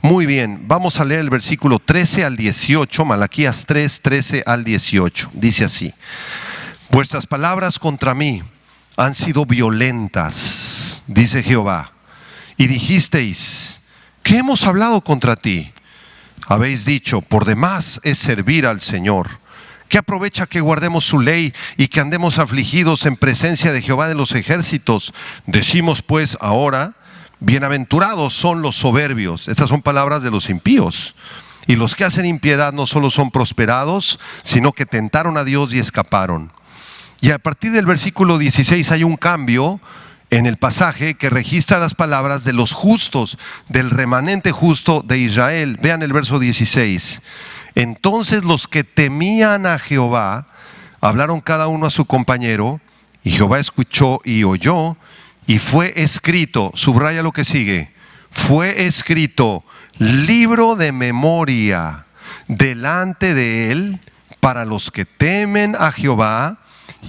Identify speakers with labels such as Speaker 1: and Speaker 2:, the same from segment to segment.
Speaker 1: Muy bien, vamos a leer el versículo 13 al 18, Malaquías 3, 13 al 18. Dice así: vuestras palabras contra mí han sido violentas, dice Jehová, y dijisteis: ¿qué hemos hablado contra ti? Habéis dicho: por demás es servir al Señor. ¿Qué aprovecha que guardemos su ley y que andemos afligidos en presencia de Jehová de los ejércitos? Decimos pues ahora: bienaventurados son los soberbios. Estas son palabras de los impíos. Y los que hacen impiedad no solo son prosperados, sino que tentaron a Dios y escaparon. Y a partir del versículo 16 hay un cambio en el pasaje que registra las palabras de los justos, del remanente justo de Israel. Vean el verso 16. Entonces los que temían a Jehová hablaron cada uno a su compañero, y Jehová escuchó y oyó, y fue escrito, subraya lo que sigue, fue escrito libro de memoria delante de él para los que temen a Jehová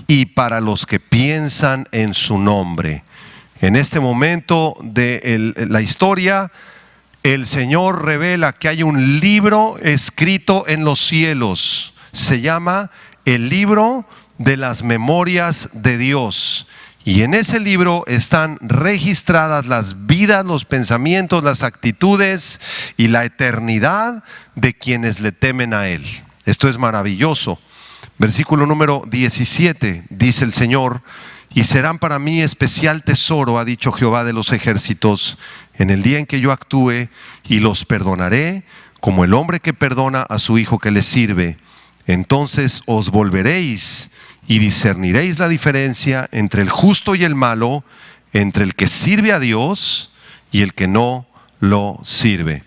Speaker 1: y para los que piensan en su nombre. En este momento de la historia, el Señor revela que hay un libro escrito en los cielos. Se llama el libro de las memorias de Dios. Y en ese libro están registradas las vidas, los pensamientos, las actitudes y la eternidad de quienes le temen a Él. Esto es maravilloso. Versículo número 17, dice el Señor: y serán para mí especial tesoro, ha dicho Jehová de los ejércitos, en el día en que yo actúe, y los perdonaré como el hombre que perdona a su hijo que le sirve. Entonces os volveréis y discerniréis la diferencia entre el justo y el malo, entre el que sirve a Dios y el que no lo sirve.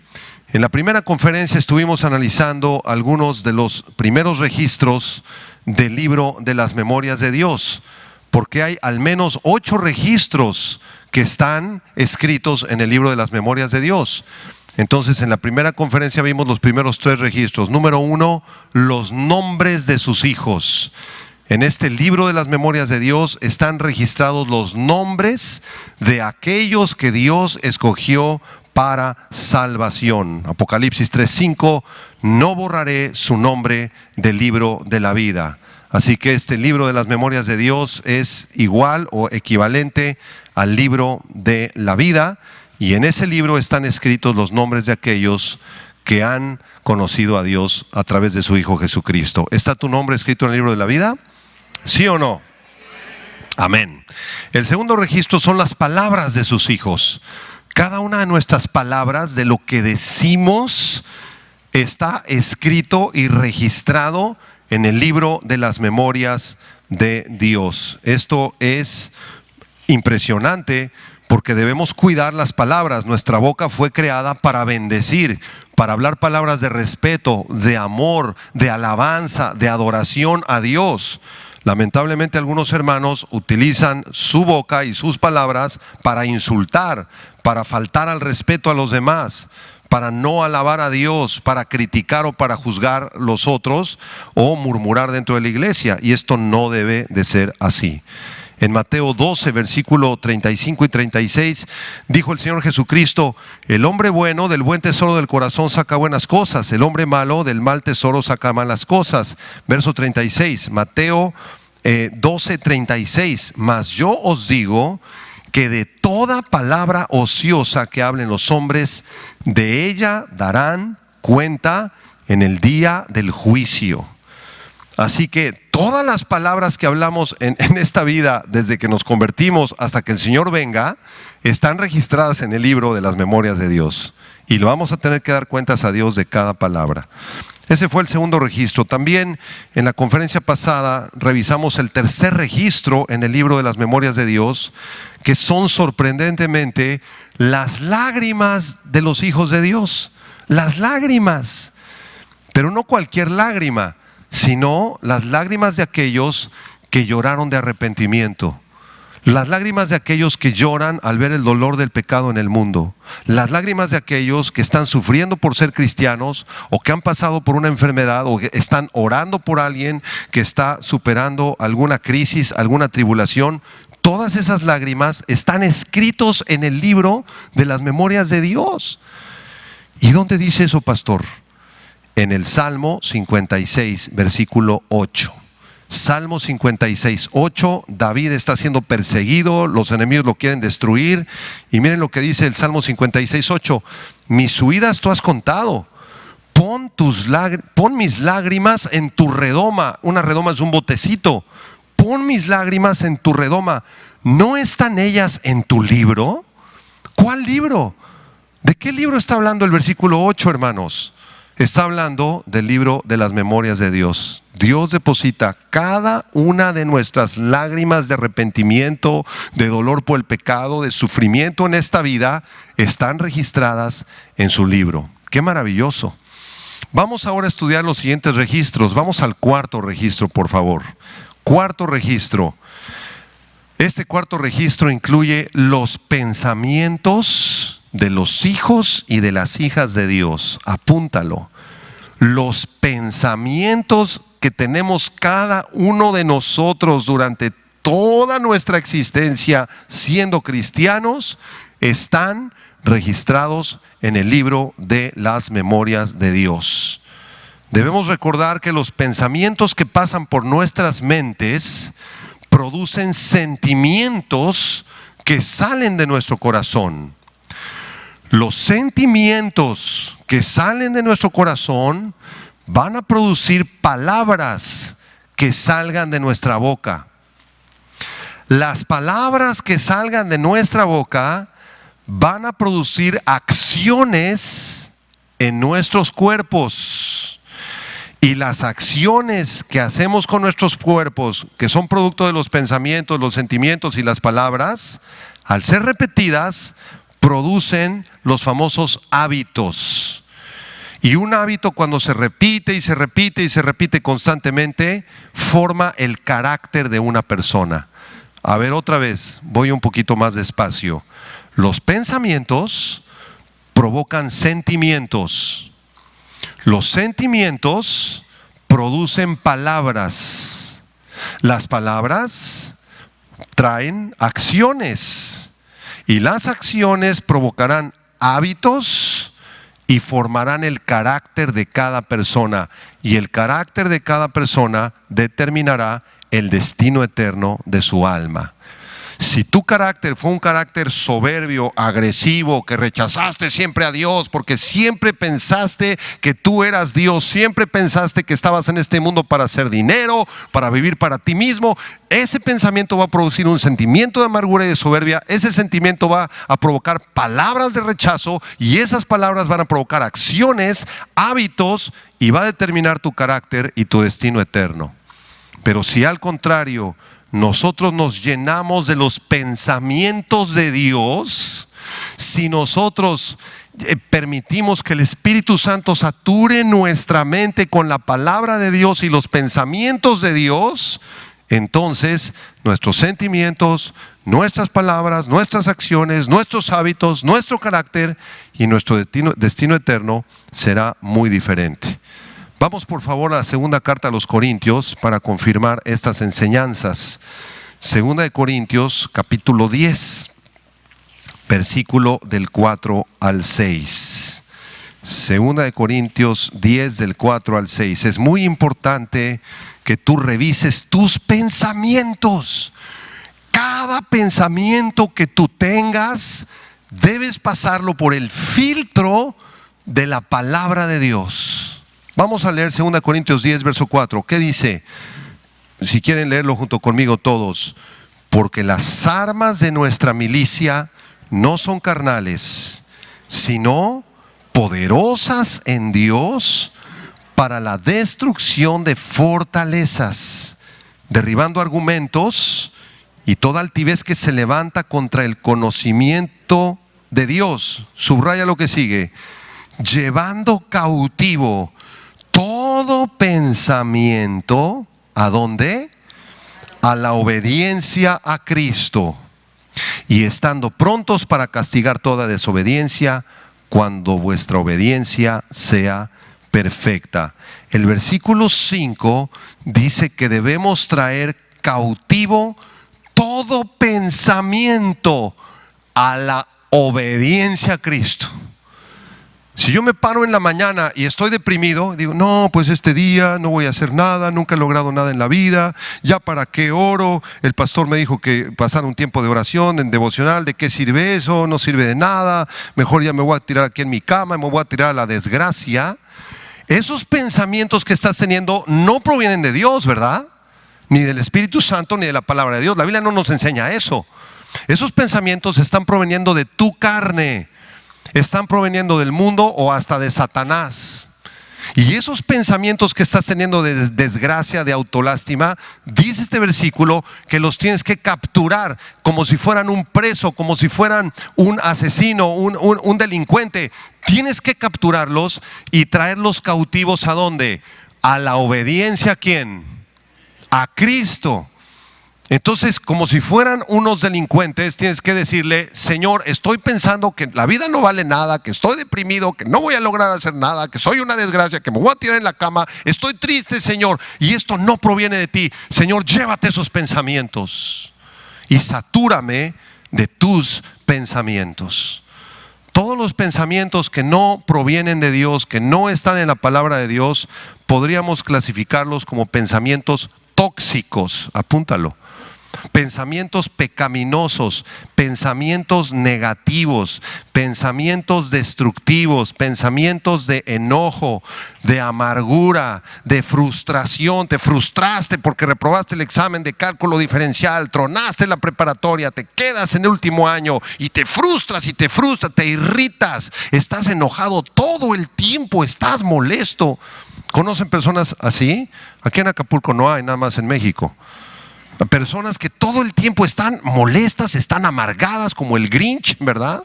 Speaker 1: En la primera conferencia estuvimos analizando algunos de los primeros registros del libro de las memorias de Dios, porque hay al menos 8 registros que están escritos en el libro de las memorias de Dios. Entonces, en la primera conferencia vimos los primeros 3 registros. Número 1, los nombres de sus hijos. En este libro de las memorias de Dios están registrados los nombres de aquellos que Dios escogió para salvación. Apocalipsis 3:5, no borraré su nombre del libro de la vida. Así que este libro de las memorias de Dios es igual o equivalente al libro de la vida, y en ese libro están escritos los nombres de aquellos que han conocido a Dios a través de su Hijo Jesucristo. ¿Está tu nombre escrito en el libro de la vida? ¿Sí o no? Amén. El segundo registro son las palabras de sus hijos. Cada una de nuestras palabras, de lo que decimos, está escrito y registrado en el libro de las memorias de Dios. Esto es impresionante porque debemos cuidar las palabras. Nuestra boca fue creada para bendecir, para hablar palabras de respeto, de amor, de alabanza, de adoración a Dios. Lamentablemente algunos hermanos utilizan su boca y sus palabras para insultar, para faltar al respeto a los demás, para no alabar a Dios, para criticar o para juzgar los otros o murmurar dentro de la iglesia. Y esto no debe de ser así. En Mateo 12, versículo 35 y 36, dijo el Señor Jesucristo: el hombre bueno del buen tesoro del corazón saca buenas cosas, el hombre malo del mal tesoro saca malas cosas. Verso 36, Mateo 12, 36, mas yo os digo que de toda palabra ociosa que hablen los hombres, de ella darán cuenta en el día del juicio. Así que todas las palabras que hablamos en esta vida, desde que nos convertimos hasta que el Señor venga, están registradas en el libro de las memorias de Dios. Y lo vamos a tener que dar cuentas a Dios de cada palabra. Ese fue el segundo registro. También en la conferencia pasada revisamos el tercer registro en el libro de las memorias de Dios, que son sorprendentemente las lágrimas de los hijos de Dios. Las lágrimas, pero no cualquier lágrima, sino las lágrimas de aquellos que lloraron de arrepentimiento. Las lágrimas de aquellos que lloran al ver el dolor del pecado en el mundo. Las lágrimas de aquellos que están sufriendo por ser cristianos o que han pasado por una enfermedad o que están orando por alguien que está superando alguna crisis, alguna tribulación. Todas esas lágrimas están escritos en el libro de las memorias de Dios. ¿Y dónde dice eso, pastor? En el Salmo 56, versículo 8. Salmo 56, 8, David está siendo perseguido, los enemigos lo quieren destruir, y miren lo que dice el Salmo 56, 8: mis huidas tú has contado, pon mis lágrimas en tu redoma. Una redoma es un botecito. Pon mis lágrimas en tu redoma. ¿No están ellas en tu libro? ¿Cuál libro? ¿De qué libro está hablando el versículo 8, hermanos? Está hablando del libro de las memorias de Dios. Dios deposita cada una de nuestras lágrimas de arrepentimiento, de dolor por el pecado, de sufrimiento en esta vida, están registradas en su libro. ¡Qué maravilloso! Vamos ahora a estudiar los siguientes registros. Vamos al cuarto registro, por favor. Cuarto registro. Este cuarto registro incluye los pensamientos de los hijos y de las hijas de Dios. Apúntalo. Los pensamientos que tenemos cada uno de nosotros durante toda nuestra existencia siendo cristianos están registrados en el libro de las memorias de Dios. Debemos recordar que los pensamientos que pasan por nuestras mentes producen sentimientos que salen de nuestro corazón. Los sentimientos que salen de nuestro corazón van a producir palabras que salgan de nuestra boca. Las palabras que salgan de nuestra boca van a producir acciones en nuestros cuerpos. Y las acciones que hacemos con nuestros cuerpos, que son producto de los pensamientos, los sentimientos y las palabras, al ser repetidas, producen los famosos hábitos. Y un hábito, cuando se repite y se repite y se repite constantemente, forma el carácter de una persona. A ver, otra vez, voy un poquito más despacio. Los pensamientos provocan sentimientos. Los sentimientos producen palabras. Las palabras traen acciones. Y las acciones provocarán hábitos y formarán el carácter de cada persona. Y el carácter de cada persona determinará el destino eterno de su alma. Si tu carácter fue un carácter soberbio, agresivo, que rechazaste siempre a Dios porque siempre pensaste que tú eras Dios, siempre pensaste que estabas en este mundo para hacer dinero, para vivir para ti mismo, ese pensamiento va a producir un sentimiento de amargura y de soberbia. Ese sentimiento va a provocar palabras de rechazo, y esas palabras van a provocar acciones, hábitos, y va a determinar tu carácter y tu destino eterno. Pero si al contrario nosotros nos llenamos de los pensamientos de Dios, si nosotros permitimos que el Espíritu Santo sature nuestra mente con la palabra de Dios y los pensamientos de Dios, entonces nuestros sentimientos, nuestras palabras, nuestras acciones, nuestros hábitos, nuestro carácter y nuestro destino eterno será muy diferente. Vamos por favor a la segunda carta a los Corintios para confirmar estas enseñanzas. Segunda de Corintios, capítulo 10, versículo del 4 al 6. Segunda de Corintios 10, del 4 al 6. Es muy importante que tú revises tus pensamientos. Cada pensamiento que tú tengas, debes pasarlo por el filtro de la palabra de Dios. Vamos a leer 2 Corintios 10, verso 4. ¿Qué dice? Si quieren leerlo junto conmigo todos. Porque las armas de nuestra milicia no son carnales, sino poderosas en Dios para la destrucción de fortalezas, derribando argumentos y toda altivez que se levanta contra el conocimiento de Dios. Subraya lo que sigue. Llevando cautivo todo pensamiento, ¿a dónde? A la obediencia a Cristo, y estando prontos para castigar toda desobediencia cuando vuestra obediencia sea perfecta. El versículo 5 dice que debemos traer cautivo todo pensamiento a la obediencia a Cristo. Si yo me paro en la mañana y estoy deprimido, digo, no, pues este día no voy a hacer nada, nunca he logrado nada en la vida, ya para qué oro, el pastor me dijo que pasara un tiempo de oración, en devocional, ¿de qué sirve eso? No sirve de nada, mejor ya me voy a tirar aquí en mi cama, me voy a tirar a la desgracia. Esos pensamientos que estás teniendo no provienen de Dios, ¿verdad? Ni del Espíritu Santo, ni de la palabra de Dios. La Biblia no nos enseña eso. Esos pensamientos están proveniendo de tu carne, están proveniendo del mundo o hasta de Satanás. Y esos pensamientos que estás teniendo de desgracia, de autolástima, dice este versículo que los tienes que capturar como si fueran un preso, como si fueran un asesino, un delincuente. Tienes que capturarlos y traerlos cautivos ¿a dónde? A la obediencia ¿a quién? A Cristo. Entonces, como si fueran unos delincuentes, tienes que decirle, Señor, estoy pensando que la vida no vale nada, que estoy deprimido, que no voy a lograr hacer nada, que soy una desgracia, que me voy a tirar en la cama, estoy triste, Señor, y esto no proviene de ti. Señor, llévate esos pensamientos y satúrame de tus pensamientos. Todos los pensamientos que no provienen de Dios, que no están en la palabra de Dios, podríamos clasificarlos como pensamientos tóxicos. Apúntalo. Pensamientos pecaminosos, pensamientos negativos, pensamientos destructivos, pensamientos de enojo, de amargura, de frustración. Te frustraste porque reprobaste el examen de cálculo diferencial, tronaste la preparatoria, te quedas en el último año y te frustras, te irritas, estás enojado todo el tiempo, estás molesto. ¿Conocen personas así? Aquí en Acapulco no hay, nada más en México. Personas que todo el tiempo están molestas, están amargadas como el Grinch, ¿verdad?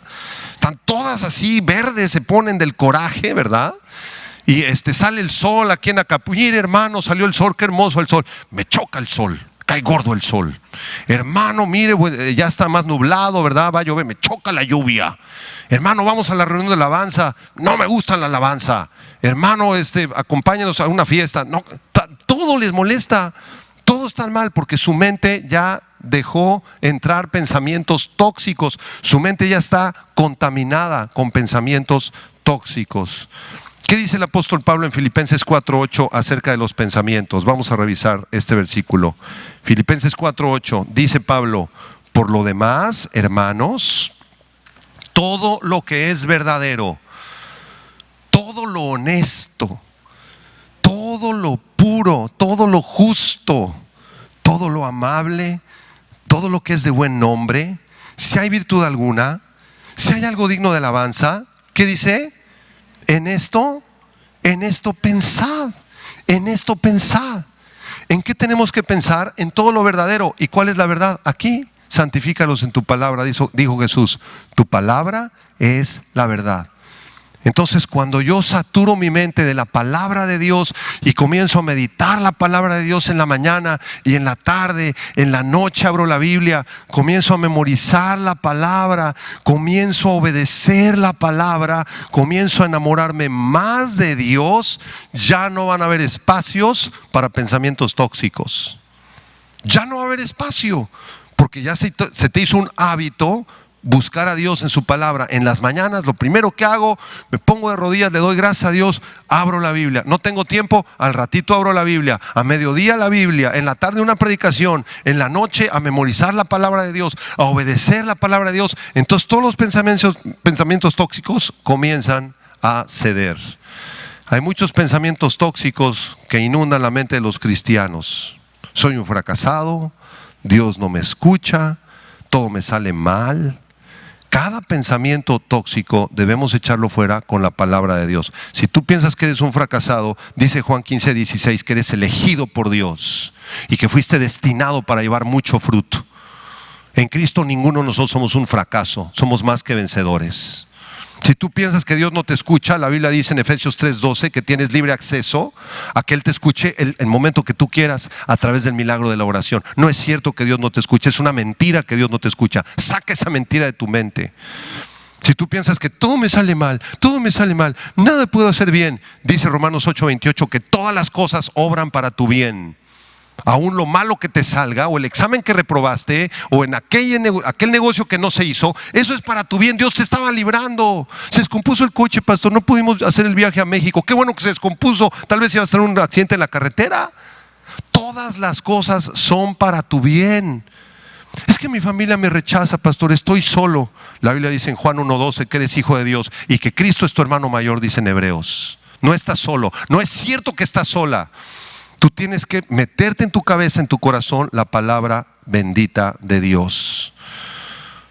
Speaker 1: Están todas así verdes, se ponen del coraje, ¿verdad? Y sale el sol aquí en Acapulco. Mire, hermano, salió el sol, qué hermoso el sol. Me choca el sol, cae gordo el sol. Hermano, mire, ya está más nublado, ¿verdad? Va a llover, me choca la lluvia. Hermano, vamos a la reunión de alabanza, no me gusta la alabanza. Hermano, acompáñanos a una fiesta. No, todo les molesta. Todo está mal porque su mente ya dejó entrar pensamientos tóxicos. Su mente ya está contaminada con pensamientos tóxicos. ¿Qué dice el apóstol Pablo en Filipenses 4:8 acerca de los pensamientos? Vamos a revisar este versículo. Filipenses 4:8 dice Pablo: por lo demás, hermanos, todo lo que es verdadero, todo lo honesto, todo lo puro, todo lo justo, todo lo amable, todo lo que es de buen nombre, si hay virtud alguna, si hay algo digno de alabanza, ¿qué dice? En esto pensad, en esto pensad. ¿En qué tenemos que pensar? En todo lo verdadero. ¿Y cuál es la verdad? Aquí, santifícalos en tu palabra, dijo Jesús. Tu palabra es la verdad. Entonces, cuando yo saturo mi mente de la palabra de Dios y comienzo a meditar la palabra de Dios en la mañana y en la tarde, en la noche abro la Biblia, comienzo a memorizar la palabra, comienzo a obedecer la palabra, comienzo a enamorarme más de Dios, ya no van a haber espacios para pensamientos tóxicos. Ya no va a haber espacio, porque ya se te hizo un hábito buscar a Dios en su palabra. En las mañanas lo primero que hago, me pongo de rodillas, le doy gracias a Dios, abro la Biblia. No tengo tiempo, al ratito abro la Biblia. A mediodía la Biblia, en la tarde una predicación, en la noche a memorizar la palabra de Dios, a obedecer la palabra de Dios. Entonces todos los pensamientos tóxicos comienzan a ceder. Hay muchos pensamientos tóxicos que inundan la mente de los cristianos. Soy un fracasado, Dios no me escucha, todo me sale mal. Cada pensamiento tóxico debemos echarlo fuera con la palabra de Dios. Si tú piensas que eres un fracasado, dice Juan 15:16, que eres elegido por Dios y que fuiste destinado para llevar mucho fruto. En Cristo ninguno de nosotros somos un fracaso, somos más que vencedores. Si tú piensas que Dios no te escucha, la Biblia dice en Efesios 3:12 que tienes libre acceso a que Él te escuche el momento que tú quieras a través del milagro de la oración. No es cierto que Dios no te escuche, es una mentira que Dios no te escucha. Saca esa mentira de tu mente. Si tú piensas que todo me sale mal, nada puedo hacer bien, dice Romanos 8:28 que todas las cosas obran para tu bien. Aún lo malo que te salga, o el examen que reprobaste, o en aquel negocio que no se hizo, eso es para tu bien. Dios te estaba librando. Se descompuso el coche, pastor, no pudimos hacer el viaje a México. Qué bueno que se descompuso, tal vez iba a estar un accidente en la carretera. Todas las cosas son para tu bien. Es que mi familia me rechaza, pastor, estoy solo. La Biblia dice en Juan 1:12 que eres hijo de Dios y que Cristo es tu hermano mayor, dice en Hebreos. No estás solo, no es cierto que estás sola. Tú tienes que meterte en tu cabeza, en tu corazón, la palabra bendita de Dios.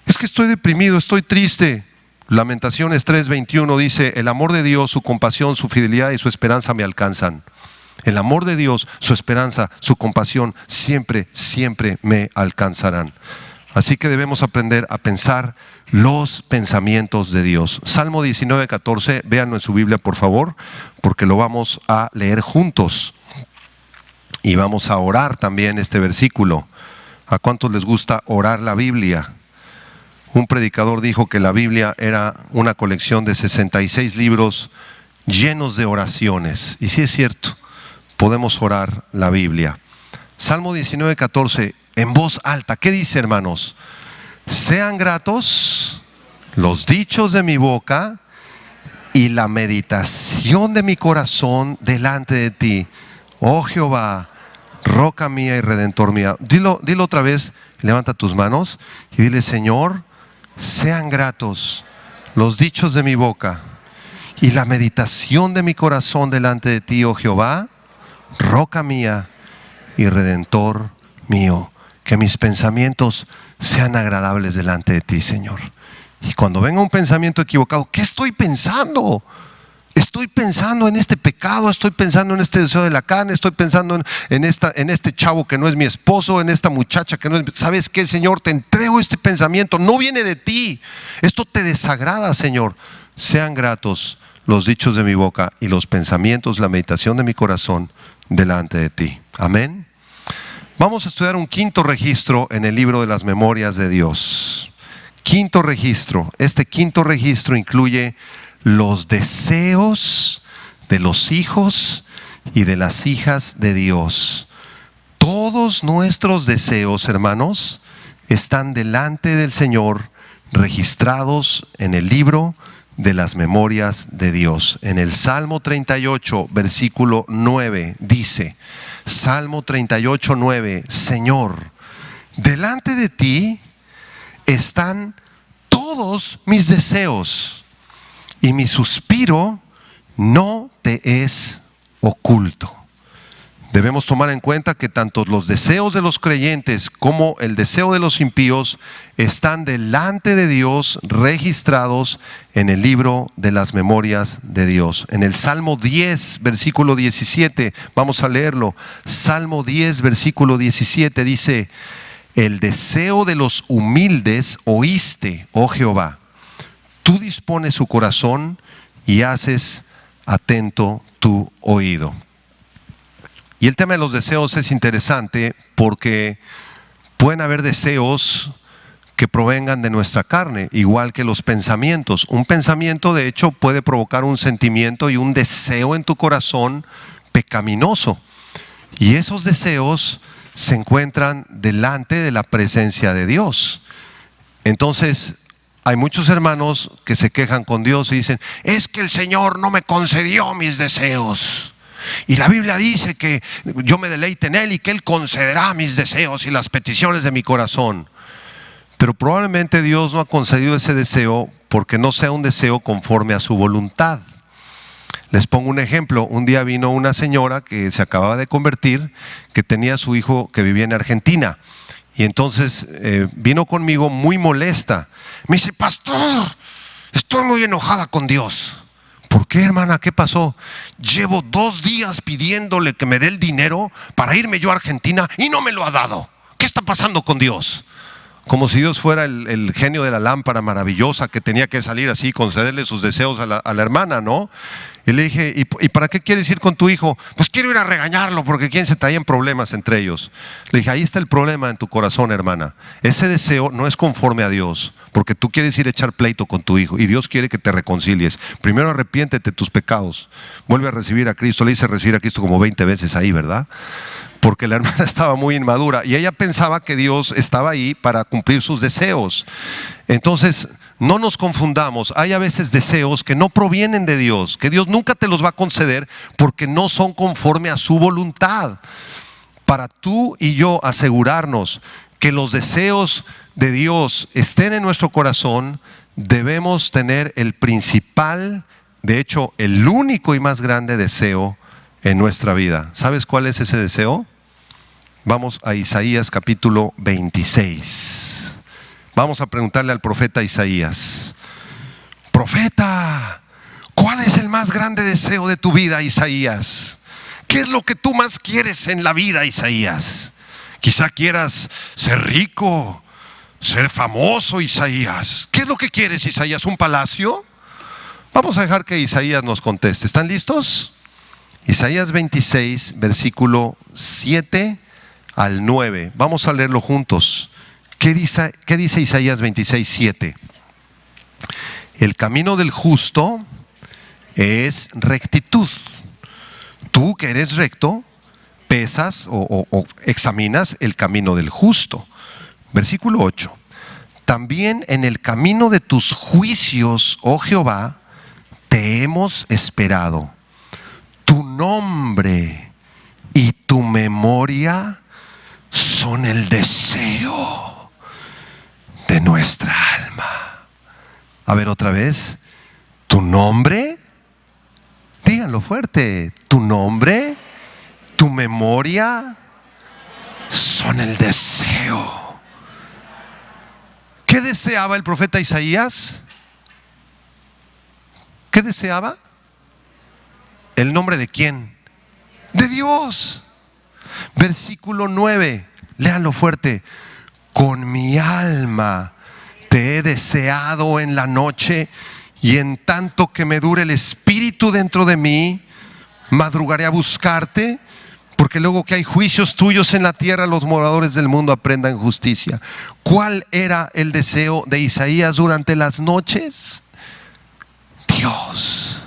Speaker 1: Es que estoy deprimido, estoy triste. Lamentaciones 3:21 dice: el amor de Dios, su compasión, su fidelidad y su esperanza me alcanzan. El amor de Dios, su esperanza, su compasión, siempre, siempre me alcanzarán. Así que debemos aprender a pensar los pensamientos de Dios. Salmo 19:14, véanlo en su Biblia por favor, porque lo vamos a leer juntos. Y vamos a orar también este versículo. ¿A cuántos les gusta orar la Biblia? Un predicador dijo que la Biblia era una colección de 66 libros llenos de oraciones. Y sí es cierto, podemos orar la Biblia. Salmo 19:14, en voz alta. ¿Qué dice, hermanos? Sean gratos los dichos de mi boca y la meditación de mi corazón delante de ti, oh Jehová, roca mía y redentor mía. Dilo otra vez, levanta tus manos y dile: Señor, sean gratos los dichos de mi boca y la meditación de mi corazón delante de ti, oh Jehová, roca mía y redentor mío. Que mis pensamientos sean agradables delante de ti, Señor. Y cuando venga un pensamiento equivocado, ¿qué estoy pensando? Estoy pensando en este pecado, estoy pensando en este deseo de la carne, estoy pensando en este chavo que no es mi esposo, en esta muchacha que no es. ¿Sabes qué, Señor? Te entrego este pensamiento, no viene de ti. Esto te desagrada, Señor. Sean gratos los dichos de mi boca y los pensamientos, la meditación de mi corazón delante de ti. Amén. Vamos a estudiar un quinto registro en el libro de las memorias de Dios. Quinto registro. Este quinto registro incluye los deseos de los hijos y de las hijas de Dios. Todos nuestros deseos, hermanos, están delante del Señor, registrados en el libro de las memorias de Dios. En el Salmo 38, versículo 9, dice: Salmo 38, 9, Señor, delante de ti están todos mis deseos, y mi suspiro no te es oculto. Debemos tomar en cuenta que tanto los deseos de los creyentes como el deseo de los impíos están delante de Dios, registrados en el libro de las memorias de Dios. En el Salmo 10, versículo 17, vamos a leerlo. Salmo 10, versículo 17 dice: el deseo de los humildes oíste, oh Jehová. Tú dispones su corazón y haces atento tu oído. Y el tema de los deseos es interesante porque pueden haber deseos que provengan de nuestra carne, igual que los pensamientos. Un pensamiento, de hecho, puede provocar un sentimiento y un deseo en tu corazón pecaminoso. Y esos deseos se encuentran delante de la presencia de Dios. Entonces, hay muchos hermanos que se quejan con Dios y dicen: es que el Señor no me concedió mis deseos. Y la Biblia dice que yo me deleite en Él y que Él concederá mis deseos y las peticiones de mi corazón. Pero probablemente Dios no ha concedido ese deseo porque no sea un deseo conforme a su voluntad. Les pongo un ejemplo. Un día vino una señora que se acababa de convertir, que tenía a su hijo que vivía en Argentina. Y entonces vino conmigo muy molesta. Me dice: pastor, estoy muy enojada con Dios. ¿Por qué, hermana? ¿Qué pasó? Llevo 2 días pidiéndole que me dé el dinero para irme yo a Argentina y no me lo ha dado. ¿Qué está pasando con Dios? Como si Dios fuera el genio de la lámpara maravillosa que tenía que salir así y concederle sus deseos a la hermana, ¿no? Y le dije: ¿y para qué quieres ir con tu hijo? Pues quiero ir a regañarlo porque quién se traían problemas entre ellos. Le dije: ahí está el problema en tu corazón, hermana. Ese deseo no es conforme a Dios, porque tú quieres ir a echar pleito con tu hijo y Dios quiere que te reconcilies. Primero arrepiéntete de tus pecados, vuelve a recibir a Cristo. Le hice recibir a Cristo como 20 veces ahí, ¿verdad? porque la hermana estaba muy inmadura y ella pensaba que Dios estaba ahí para cumplir sus deseos. Entonces, no nos confundamos. Hay a veces deseos que no provienen de Dios, que Dios nunca te los va a conceder porque no son conforme a su voluntad. Para tú y yo asegurarnos que los deseos de Dios estén en nuestro corazón, debemos tener el principal, de hecho, el único y más grande deseo en nuestra vida. ¿Sabes cuál es ese deseo? Vamos a Isaías capítulo 26. Vamos a preguntarle al profeta Isaías: profeta, ¿cuál es el más grande deseo de tu vida, Isaías? ¿Qué es lo que tú más quieres en la vida, Isaías? Quizá quieras ser rico, ser famoso, Isaías. ¿Qué es lo que quieres, Isaías? ¿Un palacio? Vamos a dejar que Isaías nos conteste. ¿Están listos? Isaías 26, versículo 7 al 9. Vamos a leerlo juntos. ¿Qué dice Isaías 26, 7? El camino del justo es rectitud. Tú que eres recto, pesas o examinas el camino del justo. Versículo 8. También en el camino de tus juicios, oh Jehová, te hemos esperado. Tu nombre y tu memoria son el deseo de nuestra alma. A ver otra vez. Tu nombre, díganlo fuerte. Tu nombre, tu memoria son el deseo. ¿Qué deseaba el profeta Isaías? ¿Qué deseaba? ¿El nombre de quién? De Dios. Versículo 9, léanlo fuerte. Con mi alma te he deseado en la noche, y en tanto que me dure el espíritu dentro de mí, madrugaré a buscarte, porque luego que hay juicios tuyos en la tierra, los moradores del mundo aprendan justicia. ¿Cuál era el deseo de Isaías durante las noches? Dios.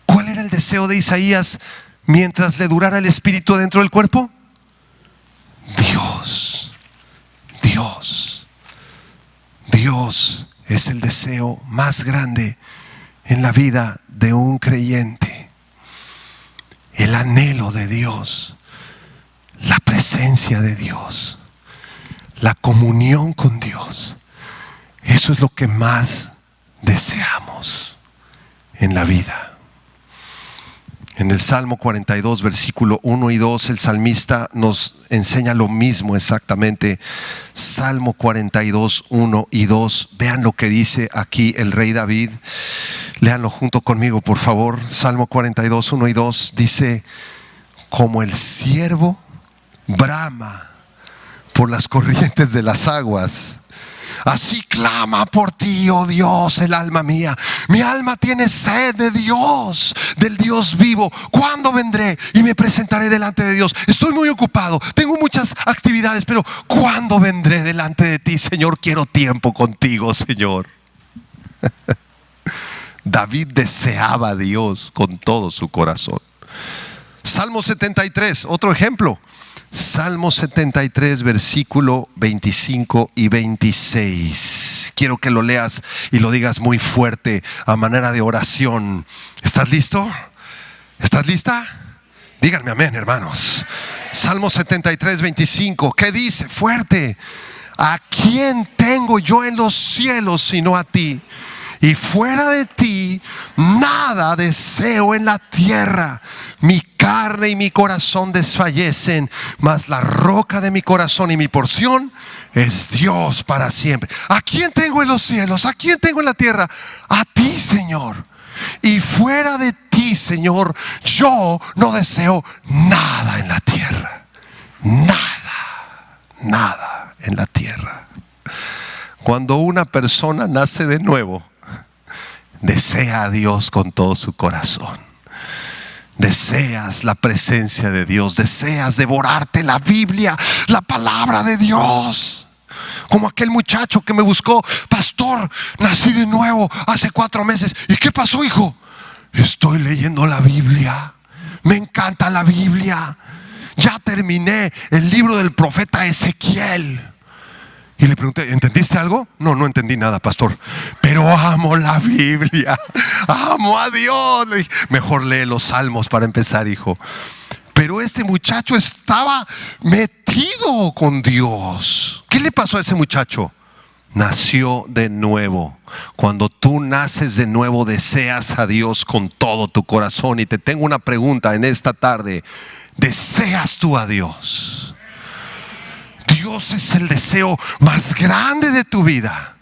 Speaker 1: ¿Cuál era el deseo de Isaías mientras le durara el espíritu dentro del cuerpo? Dios. Dios. Dios es el deseo más grande en la vida de un creyente. El anhelo de Dios, la presencia de Dios, la comunión con Dios. Eso es lo que más deseamos en la vida. En el Salmo 42, versículo 1 y 2, el salmista nos enseña lo mismo exactamente. Salmo 42, 1 y 2. Vean lo que dice aquí el rey David. Léanlo junto conmigo, por favor. Salmo 42, 1 y 2 dice: como el ciervo brama por las corrientes de las aguas, así clama por ti, oh Dios, el alma mía. Mi alma tiene sed de Dios, del Dios vivo. ¿Cuándo vendré y me presentaré delante de Dios? Estoy muy ocupado, tengo muchas actividades, pero ¿cuándo vendré delante de ti, Señor? Quiero tiempo contigo, Señor. David deseaba a Dios con todo su corazón. Salmo 73, otro ejemplo. Salmo 73, versículo 25 y 26. Quiero que lo leas y lo digas muy fuerte a manera de oración. ¿Estás listo? ¿Estás lista? Díganme amén, hermanos. Salmo 73, 25. ¿Qué dice? Fuerte. ¿A quién tengo yo en los cielos sino a ti? Y fuera de ti nada deseo en la tierra. Mi carne y mi corazón desfallecen, mas la roca de mi corazón y mi porción es Dios para siempre. ¿A quién tengo en los cielos? ¿A quién tengo en la tierra? A ti, Señor. Y fuera de ti, Señor, yo no deseo nada en la tierra. Nada en la tierra. Cuando una persona nace de nuevo, desea a Dios con todo su corazón. Deseas la presencia de Dios. Deseas devorarte la Biblia, la palabra de Dios. Como aquel muchacho que me buscó: pastor, nací de nuevo hace 4 meses. ¿Y qué pasó, hijo? Estoy leyendo la Biblia. Me encanta la Biblia. ya terminé el libro del profeta Ezequiel. Y le pregunté, ¿entendiste algo? No, no entendí nada, pastor. Pero amo la Biblia, amo a Dios. Le dije, mejor lee los salmos para empezar, hijo. Pero este muchacho estaba metido con Dios. ¿Qué le pasó a ese muchacho? Nació de nuevo. Cuando tú naces de nuevo, deseas a Dios con todo tu corazón. Y te tengo una pregunta en esta tarde. ¿Deseas tú a Dios? Dios es el deseo más grande de tu vida.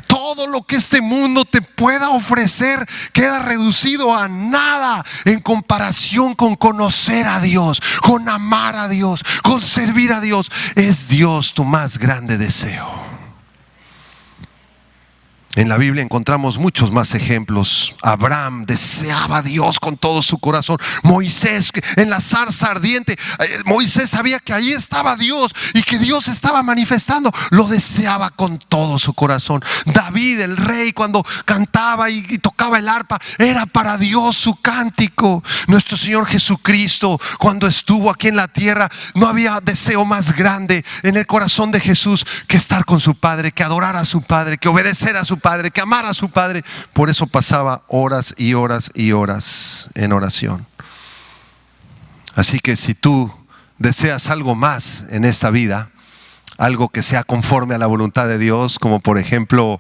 Speaker 1: Todo lo que este mundo te pueda ofrecer queda reducido a nada en comparación con conocer a Dios, con amar a Dios, con servir a Dios. Es Dios tu más grande deseo. En la Biblia encontramos muchos más ejemplos. Abraham deseaba a Dios con todo su corazón. Moisés, en la zarza ardiente, Moisés sabía que ahí estaba Dios y que Dios estaba manifestando. Lo deseaba con todo su corazón. David, el rey, cuando cantaba y tocaba el arpa, era para Dios su cántico. Nuestro Señor Jesucristo, cuando estuvo aquí en la tierra, no había deseo más grande en el corazón de Jesús que estar con su Padre, que adorar a su Padre, que obedecer a su Padre, que amar a su Padre. Por eso pasaba horas y horas y horas en oración. Así que si tú deseas algo más en esta vida, algo que sea conforme a la voluntad de Dios, como por ejemplo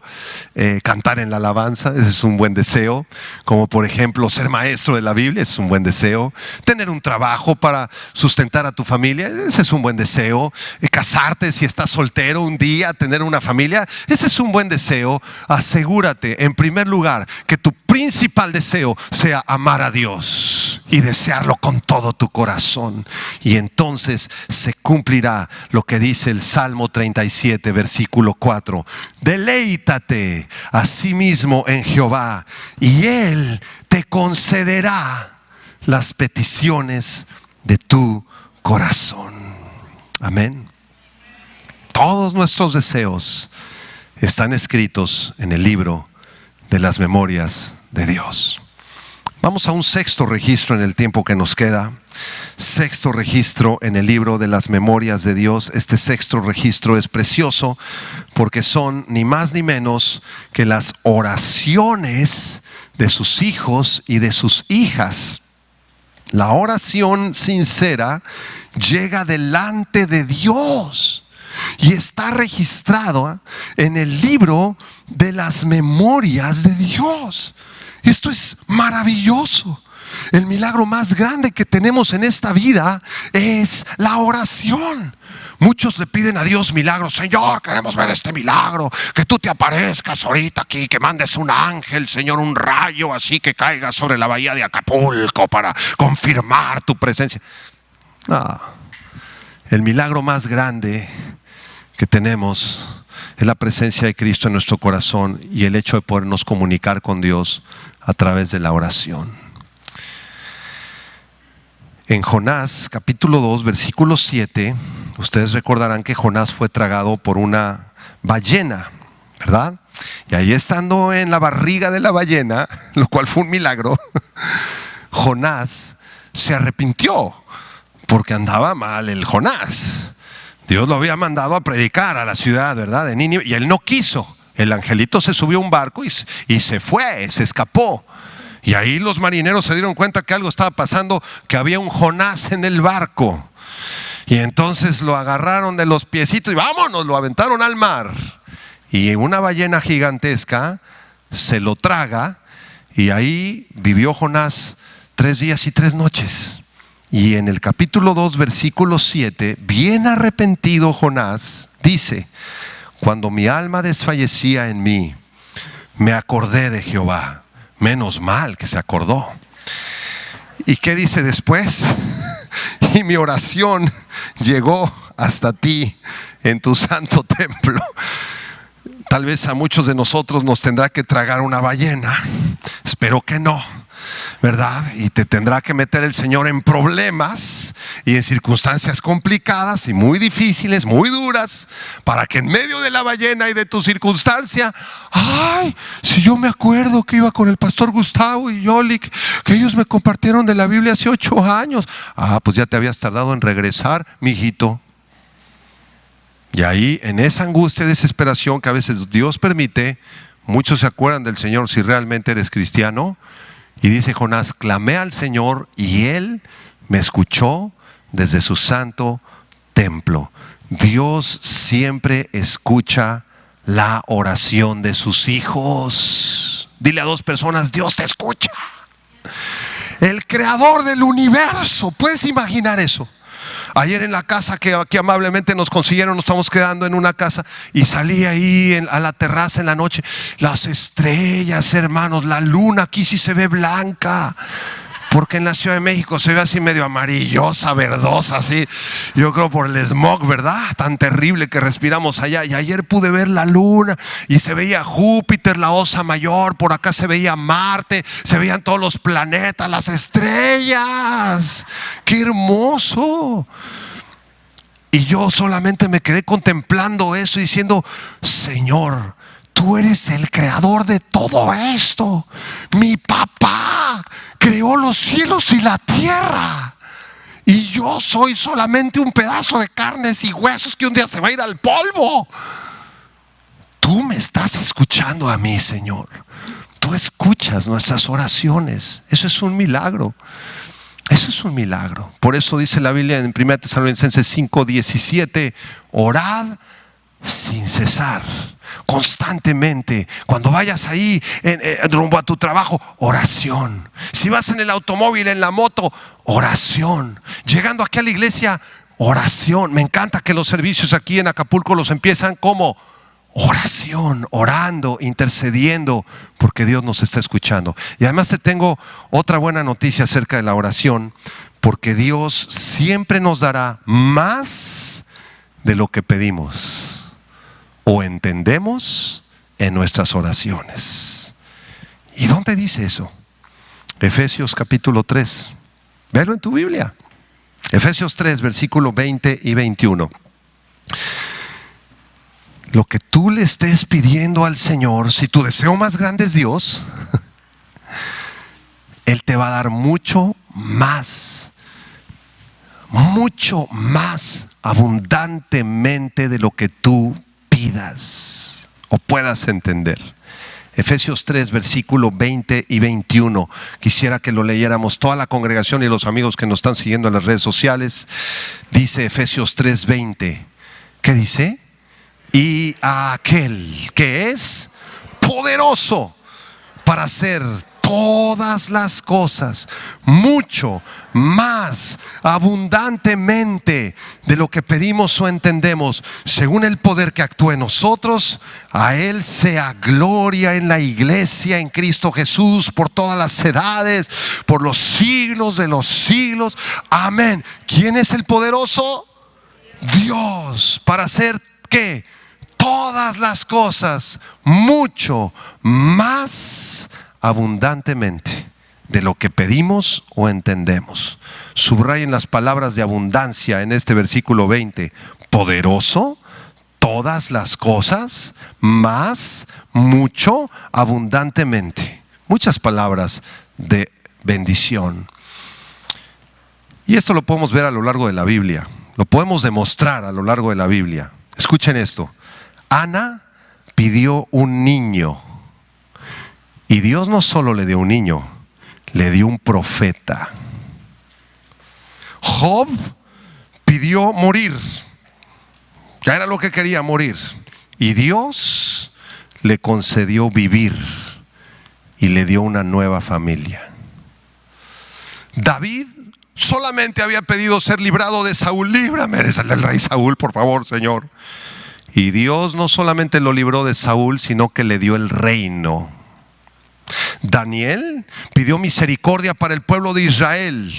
Speaker 1: cantar en la alabanza, ese es un buen deseo. Como por ejemplo ser maestro de la Biblia, ese es un buen deseo. Tener un trabajo para sustentar a tu familia, ese es un buen deseo. Casarte si estás soltero un día, tener una familia, ese es un buen deseo. Asegúrate en primer lugar que tu principal deseo sea amar a Dios y desearlo con todo tu corazón, y entonces se cumplirá lo que dice el Salmo 37 versículo 4: deleítate asimismo en Jehová y Él te concederá las peticiones de tu corazón. Amén. Todos nuestros deseos están escritos en el libro de las memorias de Dios. Vamos a un sexto registro en el tiempo que nos queda. Sexto registro en el libro de las memorias de Dios. Este sexto registro es precioso porque son ni más ni menos que las oraciones de sus hijos y de sus hijas. La oración sincera llega delante de Dios y está registrado en el libro de las memorias de Dios. Esto es maravilloso. El milagro más grande que tenemos en esta vida es la oración. Muchos le piden a Dios milagros. Señor, queremos ver este milagro, que tú te aparezcas ahorita aquí, que mandes un ángel, Señor, un rayo así que caiga sobre la bahía de Acapulco para confirmar tu presencia. No. El milagro más grande que tenemos es la presencia de Cristo en nuestro corazón y el hecho de podernos comunicar con Dios a través de la oración. En Jonás capítulo 2 versículo 7, ustedes recordarán que Jonás fue tragado por una ballena, ¿verdad? Y ahí estando en la barriga de la ballena, lo cual fue un milagro, Jonás se arrepintió porque andaba mal el Jonás. Dios lo había mandado a predicar a la ciudad, ¿verdad?, de Nínive, y él no quiso. El angelito se subió a un barco y se fue, se escapó. Y ahí los marineros se dieron cuenta que algo estaba pasando, que había un Jonás en el barco. Y entonces lo agarraron de los piecitos y vámonos, lo aventaron al mar. Y una ballena gigantesca se lo traga, y ahí vivió Jonás 3 días y 3 noches. Y en el capítulo 2 versículo 7, bien arrepentido Jonás dice: cuando mi alma desfallecía en mí, me acordé de Jehová. Menos mal que se acordó. ¿Y qué dice después? Y mi oración llegó hasta ti en tu santo templo. Tal vez a muchos de nosotros nos tendrá que tragar una ballena. Espero que no, ¿verdad? Y te tendrá que meter el Señor en problemas y en circunstancias complicadas y muy difíciles, muy duras, para que en medio de la ballena y de tu circunstancia, ay, si yo me acuerdo que iba con el pastor Gustavo y Yoli, que ellos me compartieron de la Biblia hace 8 años. Pues ya te habías tardado en regresar, mijito. Y ahí, en esa angustia y desesperación que a veces Dios permite, muchos se acuerdan del Señor si realmente eres cristiano. Y dice Jonás: clamé al Señor y Él me escuchó desde su santo templo. Dios siempre escucha la oración de sus hijos. Dile a 2 personas: Dios te escucha. El creador del universo. ¿Puedes imaginar eso? Ayer en la casa que aquí amablemente nos consiguieron, nos estamos quedando en una casa, y salí ahí a la terraza en la noche. Las estrellas, hermanos, la luna aquí sí se ve blanca, porque en la Ciudad de México se ve así medio amarillosa, verdosa, así. Yo creo por el smog, ¿verdad? Tan terrible que respiramos allá. Y ayer pude ver la luna y se veía Júpiter, la Osa Mayor. Por acá se veía Marte, se veían todos los planetas, las estrellas. ¡Qué hermoso! Y yo solamente me quedé contemplando eso, diciendo: Señor, tú eres el creador de todo esto. Mi papá creó los cielos y la tierra, y yo soy solamente un pedazo de carnes y huesos que un día se va a ir al polvo. Tú me estás escuchando a mí, Señor. Tú escuchas nuestras oraciones. Eso es un milagro. Eso es un milagro. Por eso dice la Biblia en 1 Tesalonicenses 5:17: orad sin cesar, constantemente. Cuando vayas ahí rumbo a tu trabajo, oración. Si vas en el automóvil, en la moto, oración. Llegando aquí a la iglesia, oración. Me encanta que los servicios aquí en Acapulco los empiezan como oración, orando, intercediendo, porque Dios nos está escuchando. Y además te tengo otra buena noticia acerca de la oración, porque Dios siempre nos dará más de lo que pedimos o entendemos en nuestras oraciones. ¿Y dónde dice eso? Efesios capítulo 3. Velo en tu Biblia. Efesios 3, versículo 20 y 21. Lo que tú le estés pidiendo al Señor, si tu deseo más grande es Dios, Él te va a dar mucho más abundantemente de lo que tú pidas o puedas entender. Efesios 3, versículo 20 y 21. Quisiera que lo leyéramos toda la congregación y los amigos que nos están siguiendo en las redes sociales. Dice Efesios 3, 20. ¿Qué dice? Y a aquel que es poderoso para hacer todas las cosas mucho más abundantemente de lo que pedimos o entendemos, según el poder que actúa en nosotros, a Él sea gloria en la iglesia, en Cristo Jesús, por todas las edades, por los siglos de los siglos. Amén. ¿Quién es el poderoso? Dios, para hacer ¿qué? Todas las cosas mucho más abundantemente de lo que pedimos o entendemos. Subrayen las palabras de abundancia en este versículo 20. Poderoso, todas las cosas, más, mucho, abundantemente. Muchas palabras de bendición. Y esto lo podemos ver a lo largo de la Biblia. Lo podemos demostrar a lo largo de la Biblia. Escuchen esto. Ana pidió un niño. Y Dios no solo le dio un niño, le dio un profeta. Job pidió morir. Ya era lo que quería, morir. Y Dios le concedió vivir y le dio una nueva familia. David solamente había pedido ser librado de Saúl. Líbrame del rey Saúl, por favor, Señor. Y Dios no solamente lo libró de Saúl, sino que le dio el reino. Daniel pidió misericordia para el pueblo de Israel.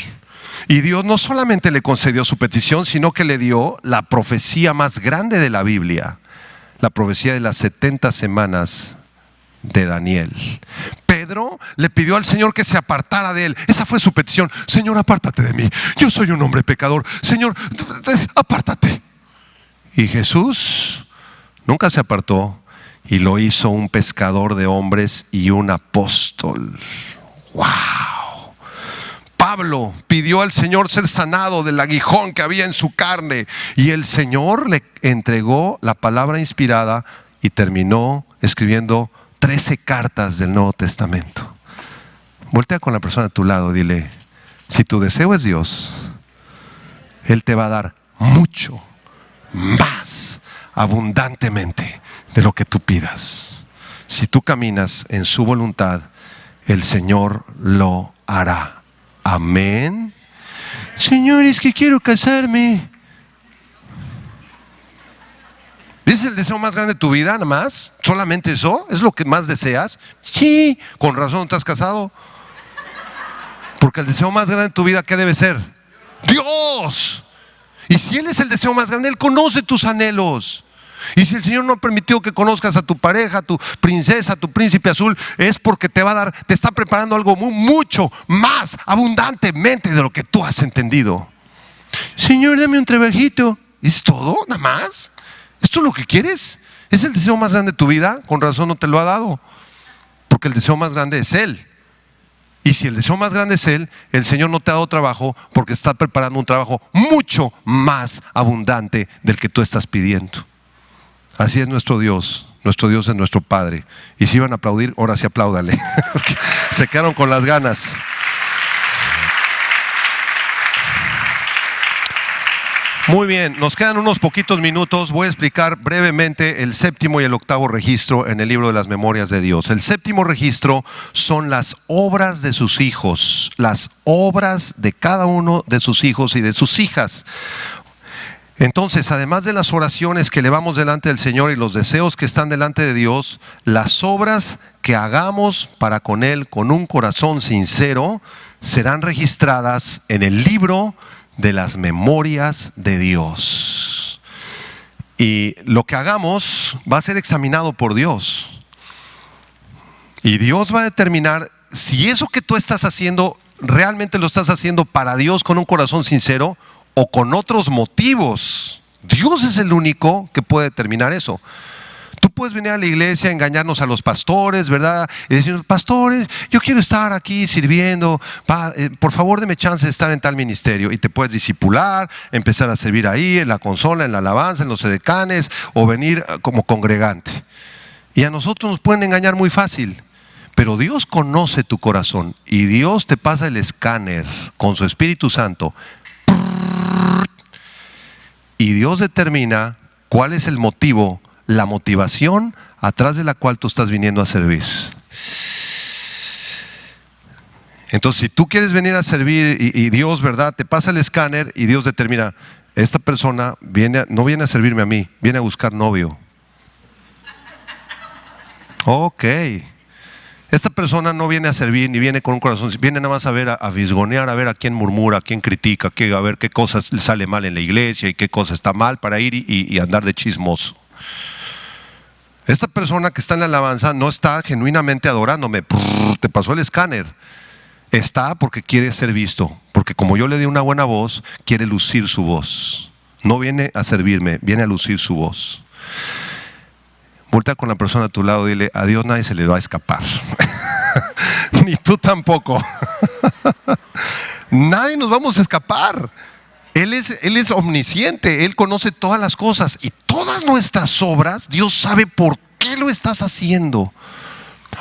Speaker 1: Y Dios no solamente le concedió su petición, sino que le dio la profecía más grande de la Biblia, la profecía de las 70 semanas de Daniel. Pedro Pedro le pidió al Señor que se apartara de él. Esa fue su petición. Señor, apártate de mí. Yo soy un hombre pecador. Señor, apártate. Y Jesús nunca se apartó y lo hizo un pescador de hombres y un apóstol. ¡Wow! Pablo pidió al Señor ser sanado del aguijón que había en su carne y el Señor le entregó la palabra inspirada y terminó escribiendo 13 cartas del Nuevo Testamento. Voltea con la persona a tu lado, dile: si tu deseo es Dios, Él te va a dar mucho más abundantemente de lo que tú pidas. Si tú caminas en su voluntad, el Señor lo hará. Amén. Señor, es que quiero casarme. ¿Es el deseo más grande de tu vida, nada más? ¿Solamente eso? ¿Es lo que más deseas? Sí, con razón no te has casado. Porque el deseo más grande de tu vida, ¿qué debe ser? Dios. Y si Él es el deseo más grande, Él conoce tus anhelos. Y si el Señor no permitió que conozcas a tu pareja, a tu princesa, a tu príncipe azul, es porque te va a dar, te está preparando algo mucho más abundantemente de lo que tú has entendido. Señor, dame un trabajito. ¿Es todo? ¿Nada más? ¿Esto es lo que quieres? ¿Es el deseo más grande de tu vida? Con razón no te lo ha dado. Porque el deseo más grande es Él. Y si el deseo más grande es Él, el Señor no te ha dado trabajo porque está preparando un trabajo mucho más abundante del que tú estás pidiendo. Así es nuestro Dios. Nuestro Dios es nuestro Padre. Y si iban a aplaudir, ahora sí apláudale. Se quedaron con las ganas. Muy bien, nos quedan unos poquitos minutos. Voy a explicar brevemente el séptimo y el octavo registro en el libro de las memorias de Dios. El séptimo registro son las obras de sus hijos, las obras de cada uno de sus hijos y de sus hijas. Entonces, además de las oraciones que elevamos delante del Señor y los deseos que están delante de Dios, las obras que hagamos para con Él con un corazón sincero serán registradas en el libro de las memorias de Dios. Y lo que hagamos va a ser examinado por Dios. Y Dios va a determinar si eso que tú estás haciendo realmente lo estás haciendo para Dios con un corazón sincero o con otros motivos. Dios es el único que puede determinar eso. Tú puedes venir a la iglesia, engañarnos a los pastores, ¿verdad? Y decir: pastores, yo quiero estar aquí sirviendo, por favor deme chance de estar en tal ministerio. Y te puedes discipular, empezar a servir ahí, en la consola, en la alabanza, en los edecanes, o venir como congregante. Y a nosotros nos pueden engañar muy fácil. Pero Dios conoce tu corazón y Dios te pasa el escáner con su Espíritu Santo. Y Dios determina cuál es el motivo, la motivación atrás de la cual tú estás viniendo a servir. Entonces, si tú quieres venir a servir y Dios, ¿verdad?, te pasa el escáner y Dios determina: esta persona no viene a servirme a mí, viene a buscar novio. Ok. Esta persona no viene a servir ni viene con un corazón, viene nada más a ver, a visgonear, a ver a quién murmura, a quién critica, a ver qué cosas sale mal en la iglesia y qué cosa está mal, para ir y andar de chismoso. Esta persona que está en la alabanza no está genuinamente adorándome. Te pasó el escáner. Está porque quiere ser visto, porque como yo le di una buena voz, quiere lucir su voz. No viene a servirme, viene a lucir su voz. Voltea con la persona a tu lado y dile: a Dios nadie se le va a escapar. Ni tú tampoco. Nadie nos vamos a escapar. Él es omnisciente, Él conoce todas las cosas y todas nuestras obras, Dios sabe por qué lo estás haciendo.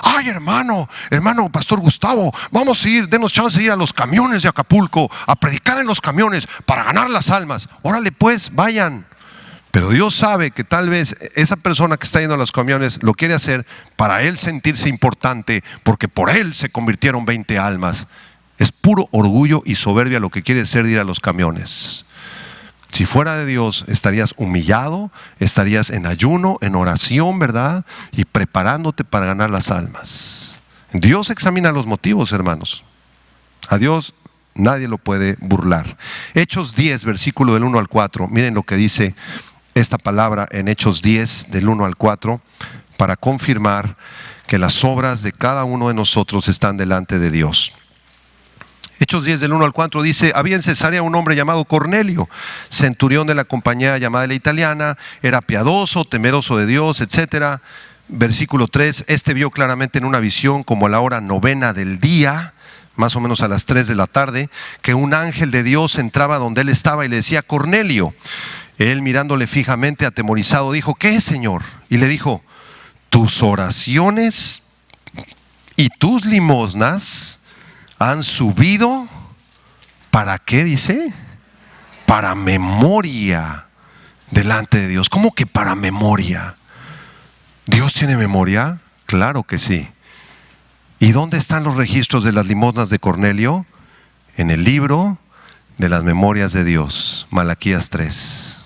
Speaker 1: Ay, hermano, Pastor Gustavo, vamos a ir, denos chance de ir a los camiones de Acapulco, a predicar en los camiones para ganar las almas. Órale pues, vayan. Pero Dios sabe que tal vez esa persona que está yendo a los camiones lo quiere hacer para él sentirse importante, porque por él se convirtieron 20 almas. Es puro orgullo y soberbia lo que quiere ser de ir a los camiones. Si fuera de Dios, estarías humillado, estarías en ayuno, en oración, ¿verdad? Y preparándote para ganar las almas. Dios examina los motivos, hermanos. A Dios nadie lo puede burlar. Hechos 10, versículo del 1 al 4. Miren lo que dice esta palabra en Hechos 10, del 1 al 4, para confirmar que las obras de cada uno de nosotros están delante de Dios. Hechos 10 del 1 al 4 dice: había en Cesarea un hombre llamado Cornelio, centurión de la compañía llamada La Italiana, era piadoso, temeroso de Dios, etc. Versículo 3, este vio claramente en una visión, como a la hora 9 del día, más o menos a las 3 de la tarde, que un ángel de Dios entraba donde él estaba y le decía: Cornelio. Él, mirándole fijamente, atemorizado, dijo: ¿qué es, Señor? Y le dijo: tus oraciones y tus limosnas han subido, ¿para qué dice? Para memoria delante de Dios. ¿Cómo que para memoria? ¿Dios tiene memoria? Claro que sí. ¿Y dónde están los registros de las limosnas de Cornelio? En el libro de las memorias de Dios, Malaquías 3.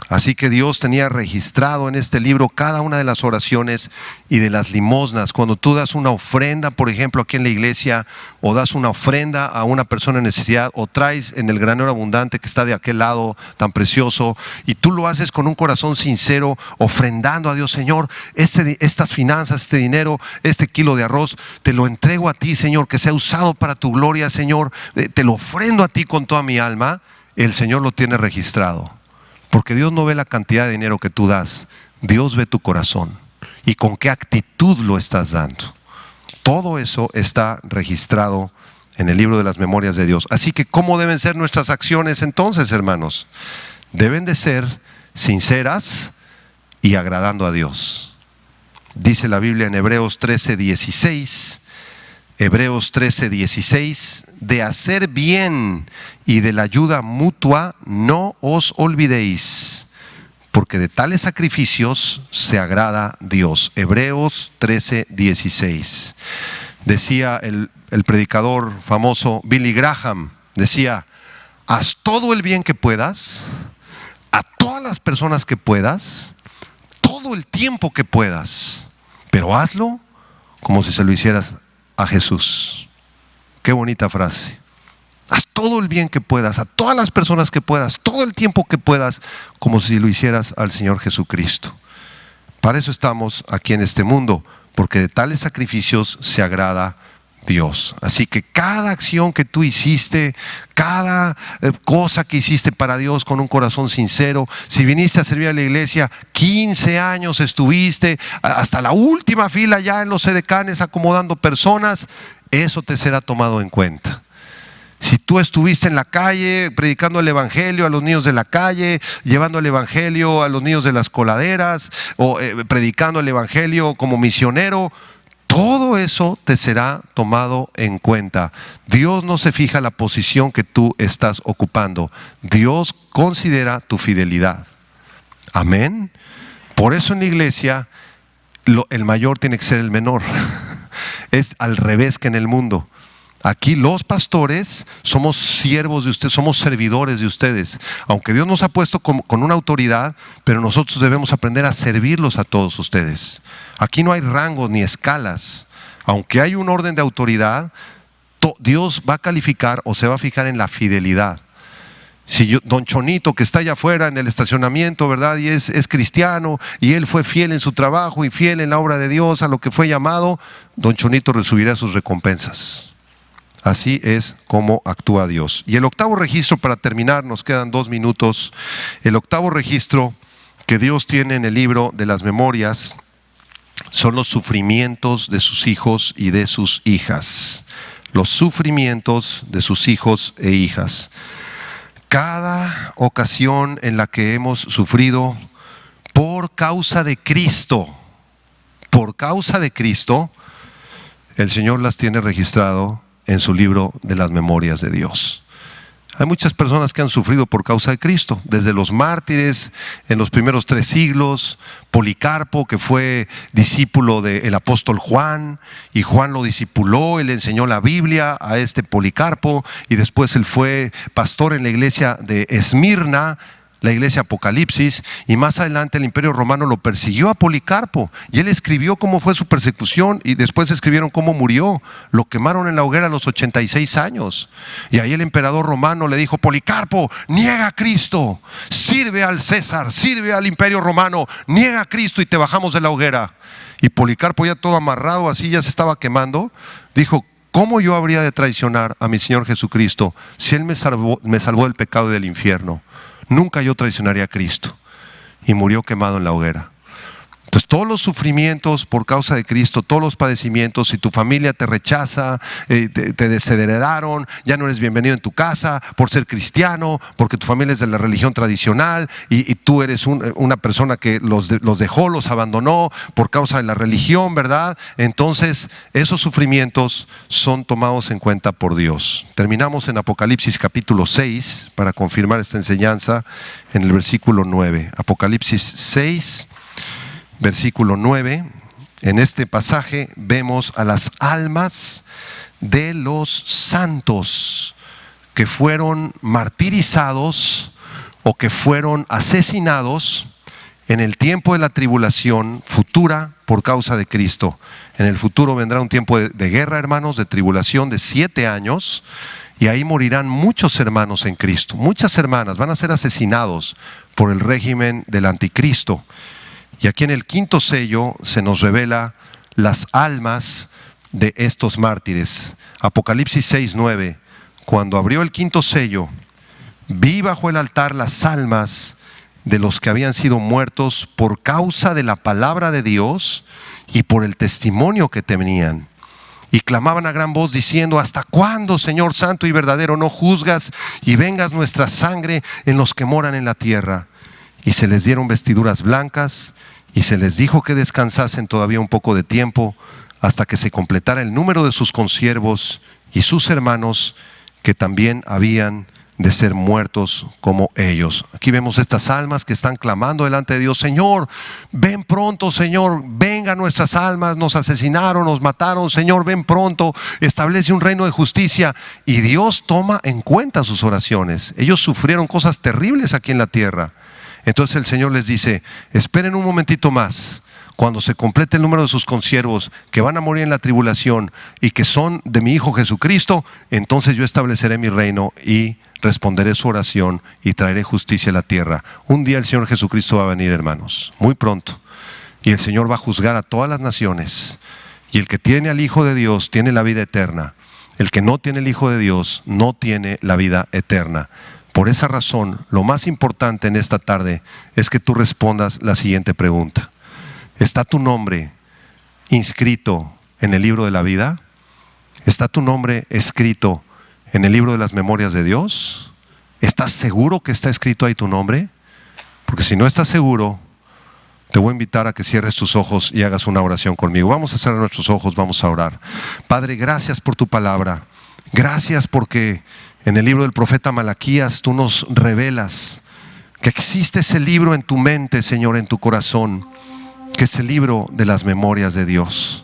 Speaker 1: Así que Dios tenía registrado en este libro cada una de las oraciones y de las limosnas. Cuando tú das una ofrenda, por ejemplo, aquí en la iglesia, o das una ofrenda a una persona en necesidad, o traes en el granero abundante que está de aquel lado tan precioso, y tú lo haces con un corazón sincero, ofrendando a Dios: Señor, estas finanzas, este dinero, este kilo de arroz, te lo entrego a ti, Señor, que sea usado para tu gloria, Señor, te lo ofrendo a ti con toda mi alma. El Señor lo tiene registrado. Porque Dios no ve la cantidad de dinero que tú das, Dios ve tu corazón y con qué actitud lo estás dando. Todo eso está registrado en el libro de las memorias de Dios. Así que, ¿cómo deben ser nuestras acciones entonces, hermanos? Deben de ser sinceras y agradando a Dios. Dice la Biblia en Hebreos 13:16, Hebreos 13:16, de hacer bien y de la ayuda mutua no os olvidéis, porque de tales sacrificios se agrada Dios. Hebreos 13:16. Decía el predicador famoso Billy Graham, decía: haz todo el bien que puedas, a todas las personas que puedas, todo el tiempo que puedas, pero hazlo como si se lo hicieras a Jesús. Qué bonita frase. Haz todo el bien que puedas, a todas las personas que puedas, todo el tiempo que puedas, como si lo hicieras al Señor Jesucristo. Para eso estamos aquí en este mundo, porque de tales sacrificios se agrada Dios. Así que cada acción que tú hiciste, cada cosa que hiciste para Dios con un corazón sincero, si viniste a servir a la iglesia, 15 años estuviste, hasta la última fila ya en los edecanes acomodando personas, eso te será tomado en cuenta. Si tú estuviste en la calle predicando el evangelio a los niños de la calle, llevando el evangelio a los niños de las coladeras, o predicando el evangelio como misionero, todo eso te será tomado en cuenta. Dios no se fija en la posición que tú estás ocupando. Dios considera tu fidelidad. Amén. Por eso en la iglesia el mayor tiene que ser el menor. Es al revés que en el mundo. Aquí los pastores somos siervos de ustedes, somos servidores de ustedes. Aunque Dios nos ha puesto con una autoridad, pero nosotros debemos aprender a servirlos a todos ustedes. Aquí no hay rangos ni escalas. Aunque hay un orden de autoridad, Dios va a calificar o se va a fijar en la fidelidad. Si don Chonito, que está allá afuera en el estacionamiento, ¿verdad? Y es cristiano, y él fue fiel en su trabajo y fiel en la obra de Dios, a lo que fue llamado, don Chonito recibirá sus recompensas. Así es como actúa Dios. Y el octavo registro, para terminar, nos quedan 2 minutos. El octavo registro que Dios tiene en el libro de las memorias son los sufrimientos de sus hijos y de sus hijas. Los sufrimientos de sus hijos e hijas. Cada ocasión en la que hemos sufrido por causa de Cristo, el Señor las tiene registrado en su libro de las memorias de Dios. Hay muchas personas que han sufrido por causa de Cristo, desde los mártires en los primeros 3 siglos, Policarpo, que fue discípulo del apóstol Juan, y Juan lo discipuló, él enseñó la Biblia a este Policarpo, y después él fue pastor en la iglesia de Esmirna, la iglesia Apocalipsis, y más adelante el Imperio Romano lo persiguió a Policarpo, y él escribió cómo fue su persecución, y después escribieron cómo murió. Lo quemaron en la hoguera a los 86 años, y ahí el emperador romano le dijo: Policarpo, niega a Cristo, sirve al César, sirve al Imperio Romano, niega a Cristo y te bajamos de la hoguera. Y Policarpo, ya todo amarrado así, ya se estaba quemando, dijo: ¿cómo yo habría de traicionar a mi Señor Jesucristo si Él me salvó del pecado y del infierno? Nunca yo traicionaría a Cristo. Y murió quemado en la hoguera. Entonces, todos los sufrimientos por causa de Cristo, todos los padecimientos, si tu familia te rechaza, te desheredaron, ya no eres bienvenido en tu casa por ser cristiano, porque tu familia es de la religión tradicional y tú eres una persona que los dejó, los abandonó por causa de la religión, ¿verdad? Entonces, esos sufrimientos son tomados en cuenta por Dios. Terminamos en Apocalipsis capítulo 6 para confirmar esta enseñanza en el versículo 9. Apocalipsis 6. Versículo 9, en este pasaje vemos a las almas de los santos que fueron martirizados o que fueron asesinados en el tiempo de la tribulación futura por causa de Cristo. En el futuro vendrá un tiempo de guerra, hermanos, de tribulación de 7 años, y ahí morirán muchos hermanos en Cristo. Muchas hermanas van a ser asesinados por el régimen del anticristo. Y aquí en el quinto sello se nos revela las almas de estos mártires. Apocalipsis 6:9. Cuando abrió el quinto sello, vi bajo el altar las almas de los que habían sido muertos por causa de la palabra de Dios y por el testimonio que tenían. Y clamaban a gran voz diciendo: ¿hasta cuándo, Señor santo y verdadero, no juzgas y vengas nuestra sangre en los que moran en la tierra? Y se les dieron vestiduras blancas y se les dijo que descansasen todavía un poco de tiempo hasta que se completara el número de sus consiervos y sus hermanos que también habían de ser muertos como ellos. Aquí vemos estas almas que están clamando delante de Dios: Señor, ven pronto, Señor, venga nuestras almas, nos asesinaron, nos mataron, Señor, ven pronto, establece un reino de justicia. Y Dios toma en cuenta sus oraciones. Ellos sufrieron cosas terribles aquí en la tierra. Entonces el Señor les dice: esperen un momentito más, cuando se complete el número de sus consiervos que van a morir en la tribulación y que son de mi Hijo Jesucristo, entonces yo estableceré mi reino y responderé su oración y traeré justicia a la tierra. Un día el Señor Jesucristo va a venir, hermanos, muy pronto, y el Señor va a juzgar a todas las naciones, y el que tiene al Hijo de Dios tiene la vida eterna. El que no tiene el Hijo de Dios no tiene la vida eterna. Por esa razón, lo más importante en esta tarde es que tú respondas la siguiente pregunta: ¿está tu nombre inscrito en el libro de la vida? ¿Está tu nombre escrito en el libro de las memorias de Dios? ¿Estás seguro que está escrito ahí tu nombre? Porque si no estás seguro, te voy a invitar a que cierres tus ojos y hagas una oración conmigo. Vamos a cerrar nuestros ojos, vamos a orar. Padre, gracias por tu palabra. Gracias porque en el libro del profeta Malaquías tú nos revelas que existe ese libro en tu mente, Señor, en tu corazón, que es el libro de las memorias de Dios.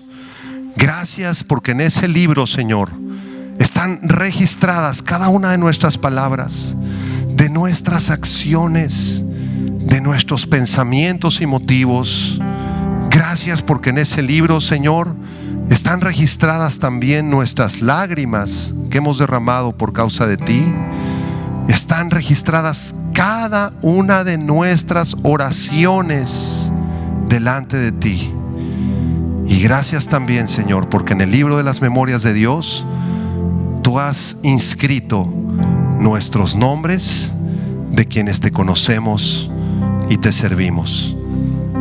Speaker 1: Gracias porque en ese libro, Señor, están registradas cada una de nuestras palabras, de nuestras acciones, de nuestros pensamientos y motivos. Gracias porque en ese libro, Señor, están registradas también nuestras lágrimas que hemos derramado por causa de ti. Están registradas cada una de nuestras oraciones delante de ti. Y gracias también, Señor, porque en el libro de las memorias de Dios tú has inscrito nuestros nombres de quienes te conocemos y te servimos.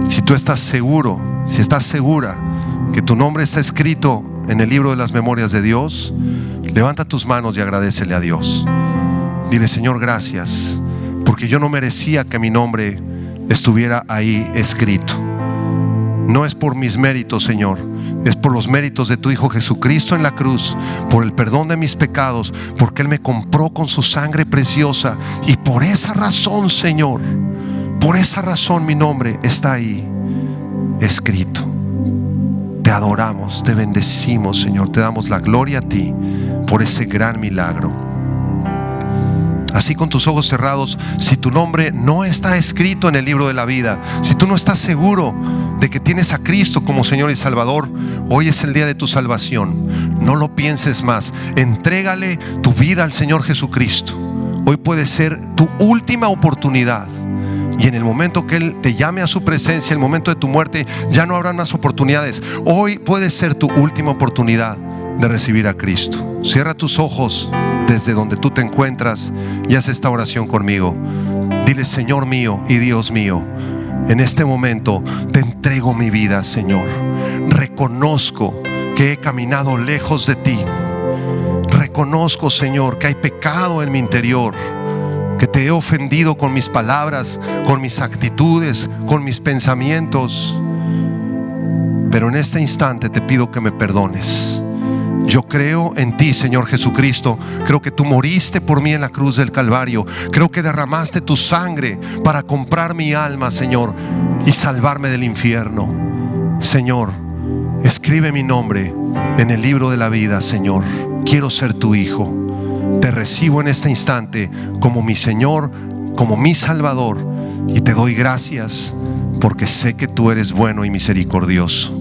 Speaker 1: Si tú estás seguro, si estás segura que tu nombre está escrito en el libro de las memorias de Dios, levanta tus manos y agradécele a Dios. Dile: Señor, gracias, porque yo no merecía que mi nombre estuviera ahí escrito. No es por mis méritos, Señor, es por los méritos de tu Hijo Jesucristo en la cruz, por el perdón de mis pecados, porque Él me compró con su sangre preciosa. Y por esa razón, Señor, por esa razón mi nombre está ahí escrito. Te adoramos, te bendecimos, Señor, te damos la gloria a ti por ese gran milagro. así con tus ojos cerrados, si tu nombre no está escrito en el libro de la vida, si tú no estás seguro de que tienes a Cristo como Señor y Salvador, hoy es el día de tu salvación. No lo pienses más. Entrégale tu vida al Señor Jesucristo. Hoy puede ser tu última oportunidad. Y en el momento que Él te llame a su presencia, el momento de tu muerte, ya no habrán más oportunidades. Hoy puede ser tu última oportunidad de recibir a Cristo. Cierra tus ojos desde donde tú te encuentras y haz esta oración conmigo. Dile: Señor mío y Dios mío, en este momento te entrego mi vida, Señor. Reconozco que he caminado lejos de ti. Reconozco, Señor, que hay pecado en mi interior, que te he ofendido con mis palabras, con mis actitudes, con mis pensamientos. Pero en este instante te pido que me perdones. Yo creo en ti, Señor Jesucristo. Creo que tú moriste por mí en la cruz del Calvario. Creo que derramaste tu sangre para comprar mi alma, Señor, y salvarme del infierno. Señor, escribe mi nombre en el libro de la vida, Señor. Quiero ser tu hijo. Te recibo en este instante como mi Señor, como mi Salvador, y te doy gracias porque sé que tú eres bueno y misericordioso.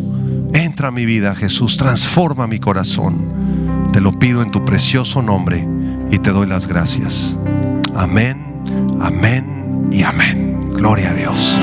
Speaker 1: Entra a mi vida, Jesús, transforma mi corazón. Te lo pido en tu precioso nombre y te doy las gracias. Amén, amén y amén. Gloria a Dios.